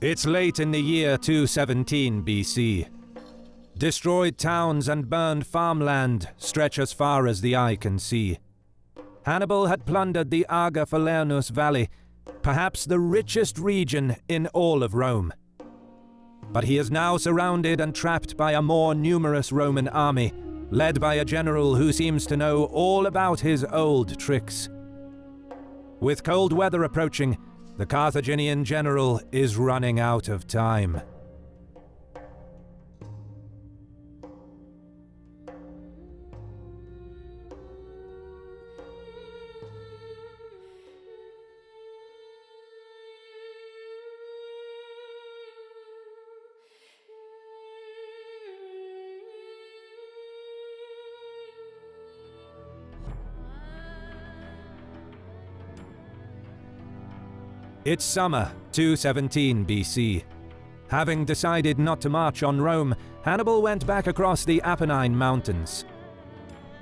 It's late in the year 217 BC. Destroyed towns and burned farmland stretch as far as the eye can see. Hannibal had plundered the Aga Falernus Valley, perhaps the richest region in all of Rome. But he is now surrounded and trapped by a more numerous Roman army, led by a general who seems to know all about his old tricks. With cold weather approaching, the Carthaginian general is running out of time. It's summer, 217 BC. Having decided not to march on Rome, Hannibal went back across the Apennine Mountains.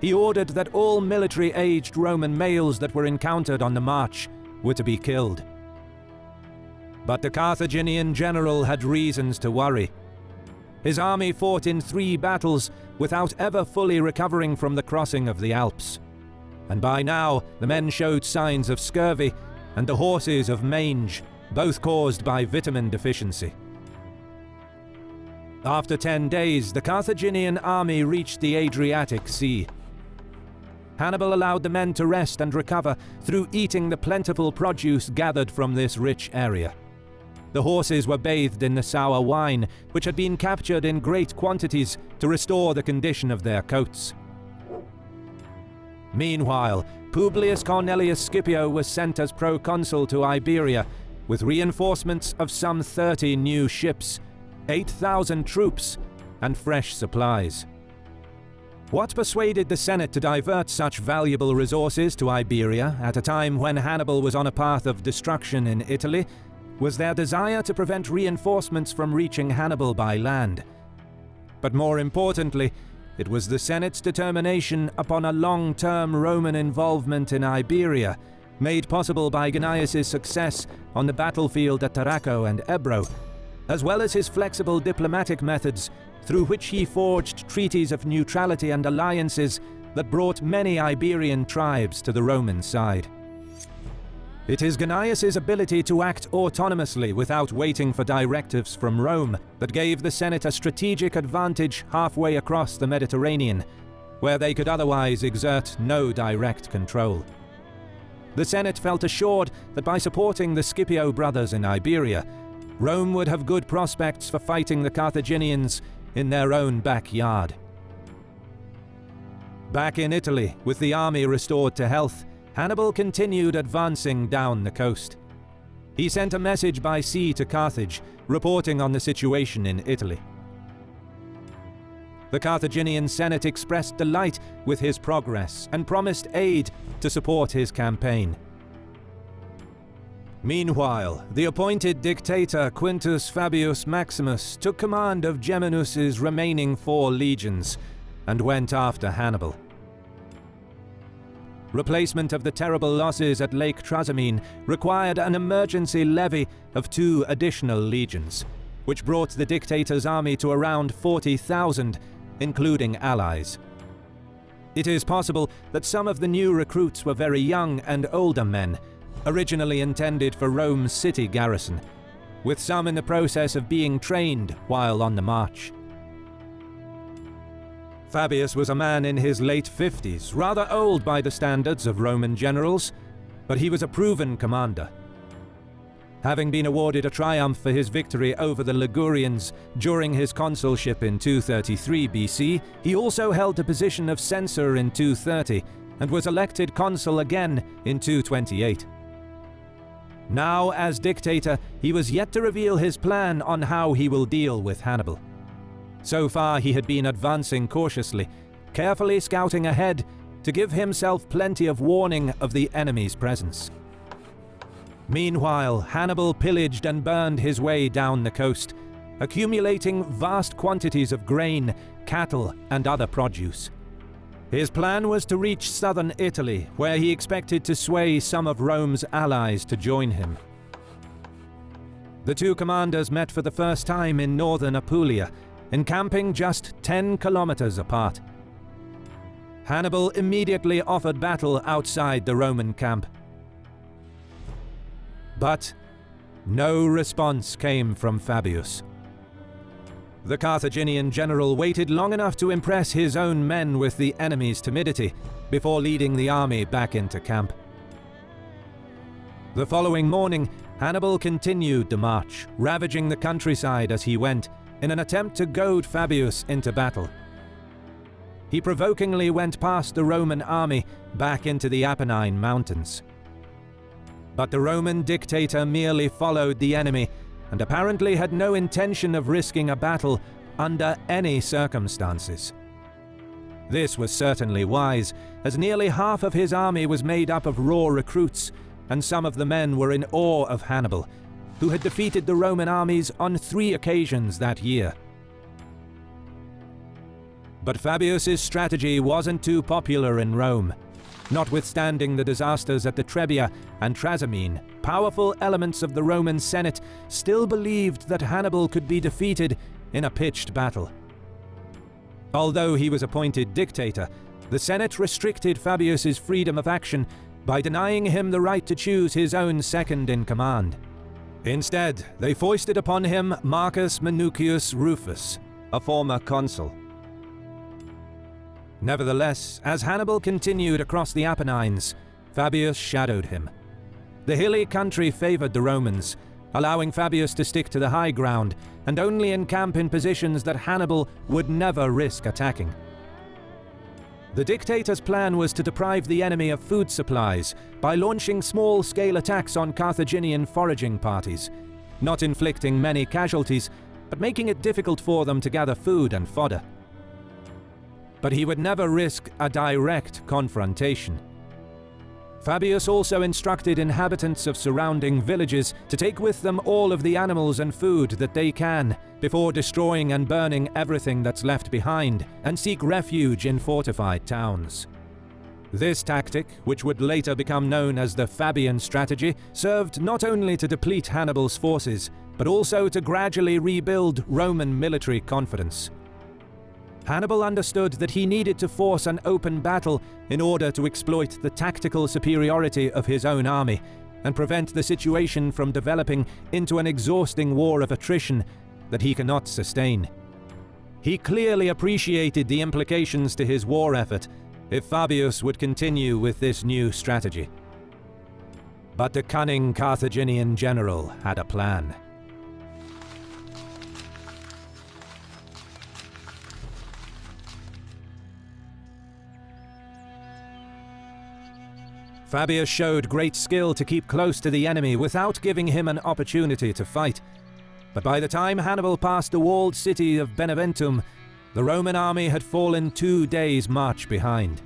He ordered that all military-aged Roman males that were encountered on the march were to be killed. But the Carthaginian general had reasons to worry. His army fought in 3 battles without ever fully recovering from the crossing of the Alps. And by now, the men showed signs of scurvy and the horses of mange, both caused by vitamin deficiency. After 10 days, the Carthaginian army reached the Adriatic Sea. Hannibal allowed the men to rest and recover through eating the plentiful produce gathered from this rich area. The horses were bathed in the sour wine, which had been captured in great quantities to restore the condition of their coats. Meanwhile, Publius Cornelius Scipio was sent as proconsul to Iberia, with reinforcements of some 30 new ships, 8,000 troops, and fresh supplies. What persuaded the Senate to divert such valuable resources to Iberia at a time when Hannibal was on a path of destruction in Italy was their desire to prevent reinforcements from reaching Hannibal by land. But more importantly, it was the Senate's determination upon a long-term Roman involvement in Iberia, made possible by Gnaeus' success on the battlefield at Tarraco and Ebro, as well as his flexible diplomatic methods through which he forged treaties of neutrality and alliances that brought many Iberian tribes to the Roman side. It is Gnaeus' ability to act autonomously without waiting for directives from Rome that gave the Senate a strategic advantage halfway across the Mediterranean, where they could otherwise exert no direct control. The Senate felt assured that by supporting the Scipio brothers in Iberia, Rome would have good prospects for fighting the Carthaginians in their own backyard. Back in Italy, with the army restored to health, Hannibal continued advancing down the coast. He sent a message by sea to Carthage, reporting on the situation in Italy. The Carthaginian Senate expressed delight with his progress and promised aid to support his campaign. Meanwhile, the appointed dictator Quintus Fabius Maximus took command of Geminus's remaining 4 legions and went after Hannibal. Replacement of the terrible losses at Lake Trasimene required an emergency levy of 2 additional legions, which brought the dictator's army to around 40,000, including allies. It is possible that some of the new recruits were very young and older men, originally intended for Rome's city garrison, with some in the process of being trained while on the march. Fabius was a man in his late 50s, rather old by the standards of Roman generals, but he was a proven commander. Having been awarded a triumph for his victory over the Ligurians during his consulship in 233 BC, he also held the position of censor in 230 and was elected consul again in 228. Now, as dictator, he was yet to reveal his plan on how he will deal with Hannibal. So far, he had been advancing cautiously, carefully scouting ahead to give himself plenty of warning of the enemy's presence. Meanwhile, Hannibal pillaged and burned his way down the coast, accumulating vast quantities of grain, cattle, and other produce. His plan was to reach southern Italy, where he expected to sway some of Rome's allies to join him. The two commanders met for the first time in northern Apulia, encamping just 10 kilometers apart. Hannibal immediately offered battle outside the Roman camp. But no response came from Fabius. The Carthaginian general waited long enough to impress his own men with the enemy's timidity before leading the army back into camp. The following morning, Hannibal continued the march, ravaging the countryside as he went, in an attempt to goad Fabius into battle. He provokingly went past the Roman army back into the Apennine Mountains. But the Roman dictator merely followed the enemy and apparently had no intention of risking a battle under any circumstances. This was certainly wise, as nearly half of his army was made up of raw recruits, and some of the men were in awe of Hannibal, who had defeated the Roman armies on 3 occasions that year. But Fabius's strategy wasn't too popular in Rome. Notwithstanding the disasters at the Trebia and Trasimene, powerful elements of the Roman Senate still believed that Hannibal could be defeated in a pitched battle. Although he was appointed dictator, the Senate restricted Fabius's freedom of action by denying him the right to choose his own second-in-command. Instead, they foisted upon him Marcus Minucius Rufus, a former consul. Nevertheless, as Hannibal continued across the Apennines, Fabius shadowed him. The hilly country favored the Romans, allowing Fabius to stick to the high ground and only encamp in positions that Hannibal would never risk attacking. The dictator's plan was to deprive the enemy of food supplies by launching small-scale attacks on Carthaginian foraging parties, not inflicting many casualties, but making it difficult for them to gather food and fodder. But he would never risk a direct confrontation. Fabius also instructed inhabitants of surrounding villages to take with them all of the animals and food that they can, before destroying and burning everything that's left behind, and seek refuge in fortified towns. This tactic, which would later become known as the Fabian strategy, served not only to deplete Hannibal's forces, but also to gradually rebuild Roman military confidence. Hannibal understood that he needed to force an open battle in order to exploit the tactical superiority of his own army and prevent the situation from developing into an exhausting war of attrition that he cannot sustain. He clearly appreciated the implications to his war effort if Fabius would continue with this new strategy. But the cunning Carthaginian general had a plan. Fabius showed great skill to keep close to the enemy without giving him an opportunity to fight. But by the time Hannibal passed the walled city of Beneventum, the Roman army had fallen 2 days' march behind.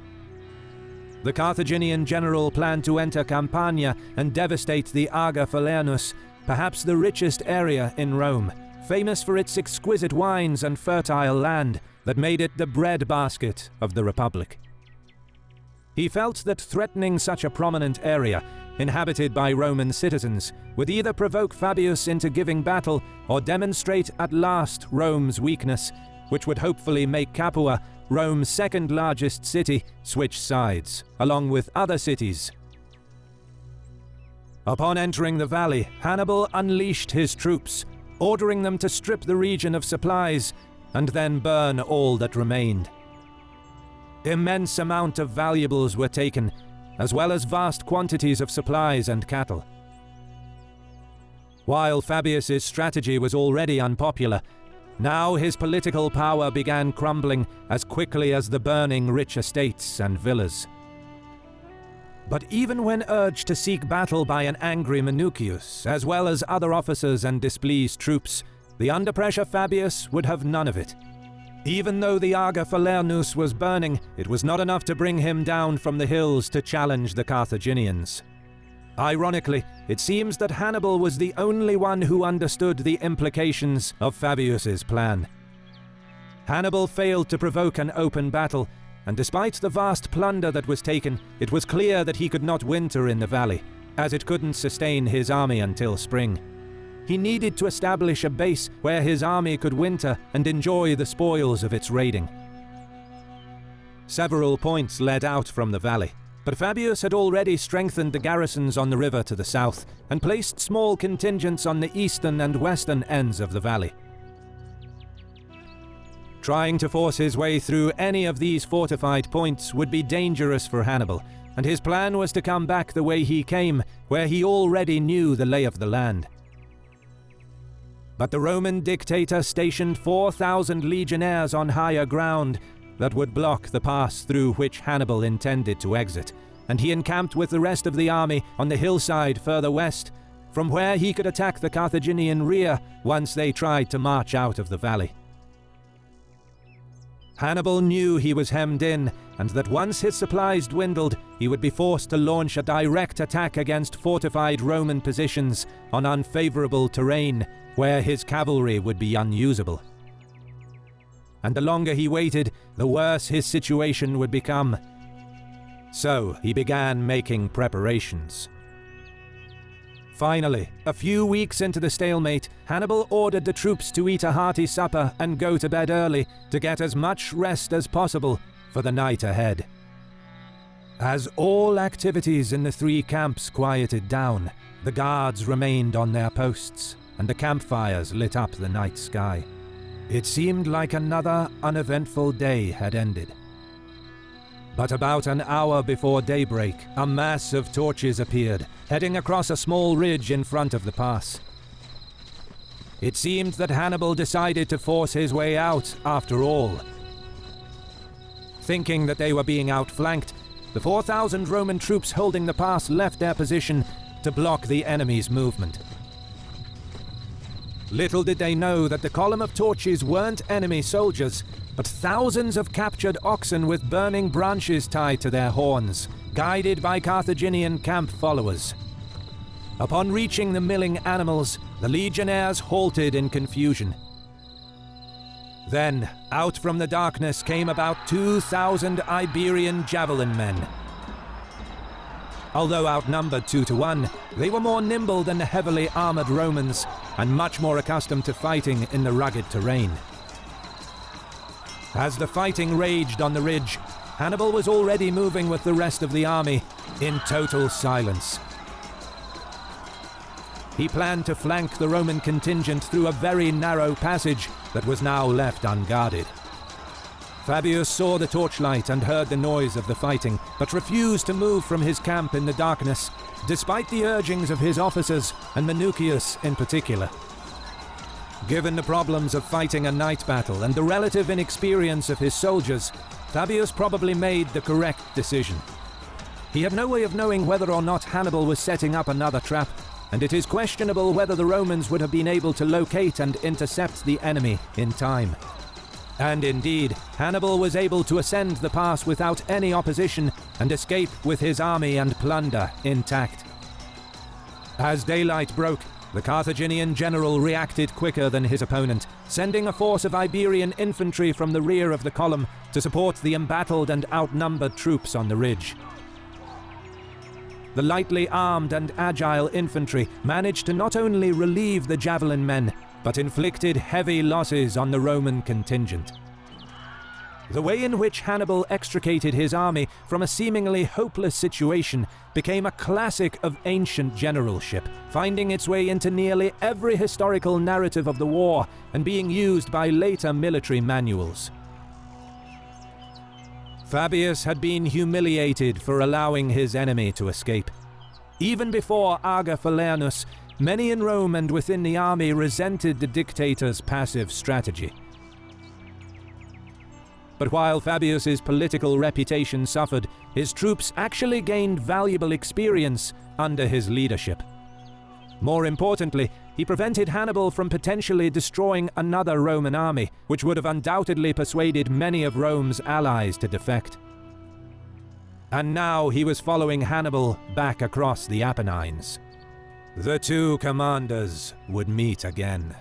The Carthaginian general planned to enter Campania and devastate the Aga Falernus, perhaps the richest area in Rome, famous for its exquisite wines and fertile land that made it the breadbasket of the Republic. He felt that threatening such a prominent area, inhabited by Roman citizens, would either provoke Fabius into giving battle or demonstrate at last Rome's weakness, which would hopefully make Capua, Rome's second largest city, switch sides, along with other cities. Upon entering the valley, Hannibal unleashed his troops, ordering them to strip the region of supplies and then burn all that remained. Immense amount of valuables were taken, as well as vast quantities of supplies and cattle. While Fabius's strategy was already unpopular, now his political power began crumbling as quickly as the burning rich estates and villas. But even when urged to seek battle by an angry Minucius, as well as other officers and displeased troops, the under-pressure Fabius would have none of it. Even though the Aga Falernus was burning, it was not enough to bring him down from the hills to challenge the Carthaginians. Ironically, it seems that Hannibal was the only one who understood the implications of Fabius's plan. Hannibal failed to provoke an open battle, and despite the vast plunder that was taken, it was clear that he could not winter in the valley, as it couldn't sustain his army until spring. he needed to establish a base where his army could winter and enjoy the spoils of its raiding. Several points led out from the valley, but Fabius had already strengthened the garrisons on the river to the south and placed small contingents on the eastern and western ends of the valley. Trying to force his way through any of these fortified points would be dangerous for Hannibal, and his plan was to come back the way he came, where he already knew the lay of the land. But the Roman dictator stationed 4,000 legionnaires on higher ground that would block the pass through which Hannibal intended to exit, and he encamped with the rest of the army on the hillside further west, from where he could attack the Carthaginian rear once they tried to march out of the valley. Hannibal knew he was hemmed in, and that once his supplies dwindled, he would be forced to launch a direct attack against fortified Roman positions on unfavorable terrain, where his cavalry would be unusable. And the longer he waited, the worse his situation would become. So he began making preparations. Finally, a few weeks into the stalemate, Hannibal ordered the troops to eat a hearty supper and go to bed early to get as much rest as possible for the night ahead. As all activities in the three camps quieted down, the guards remained on their posts, and the campfires lit up the night sky. It seemed like another uneventful day had ended. But about an hour before daybreak, a mass of torches appeared, heading across a small ridge in front of the pass. It seemed that Hannibal decided to force his way out after all. Thinking that they were being outflanked, the 4,000 Roman troops holding the pass left their position to block the enemy's movement. Little did they know that the column of torches weren't enemy soldiers, but thousands of captured oxen with burning branches tied to their horns, guided by Carthaginian camp followers. Upon reaching the milling animals, the legionnaires halted in confusion. Then, out from the darkness came about 2,000 Iberian javelin men. Although outnumbered 2 to 1, they were more nimble than the heavily armored Romans, and much more accustomed to fighting in the rugged terrain. As the fighting raged on the ridge, Hannibal was already moving with the rest of the army in total silence. He planned to flank the Roman contingent through a very narrow passage that was now left unguarded. Fabius saw the torchlight and heard the noise of the fighting, but refused to move from his camp in the darkness, despite the urgings of his officers, and Minucius in particular. Given the problems of fighting a night battle and the relative inexperience of his soldiers, Fabius probably made the correct decision. He had no way of knowing whether or not Hannibal was setting up another trap, and it is questionable whether the Romans would have been able to locate and intercept the enemy in time. And indeed, Hannibal was able to ascend the pass without any opposition and escape with his army and plunder intact. As daylight broke, the Carthaginian general reacted quicker than his opponent, sending a force of Iberian infantry from the rear of the column to support the embattled and outnumbered troops on the ridge. The lightly armed and agile infantry managed to not only relieve the javelin men, but inflicted heavy losses on the Roman contingent. The way in which Hannibal extricated his army from a seemingly hopeless situation became a classic of ancient generalship, finding its way into nearly every historical narrative of the war and being used by later military manuals. Fabius had been humiliated for allowing his enemy to escape. Even before Aga Falernus, many in Rome and within the army resented the dictator's passive strategy. But while Fabius's political reputation suffered, his troops actually gained valuable experience under his leadership. More importantly, he prevented Hannibal from potentially destroying another Roman army, which would have undoubtedly persuaded many of Rome's allies to defect. And now he was following Hannibal back across the Apennines. The two commanders would meet again.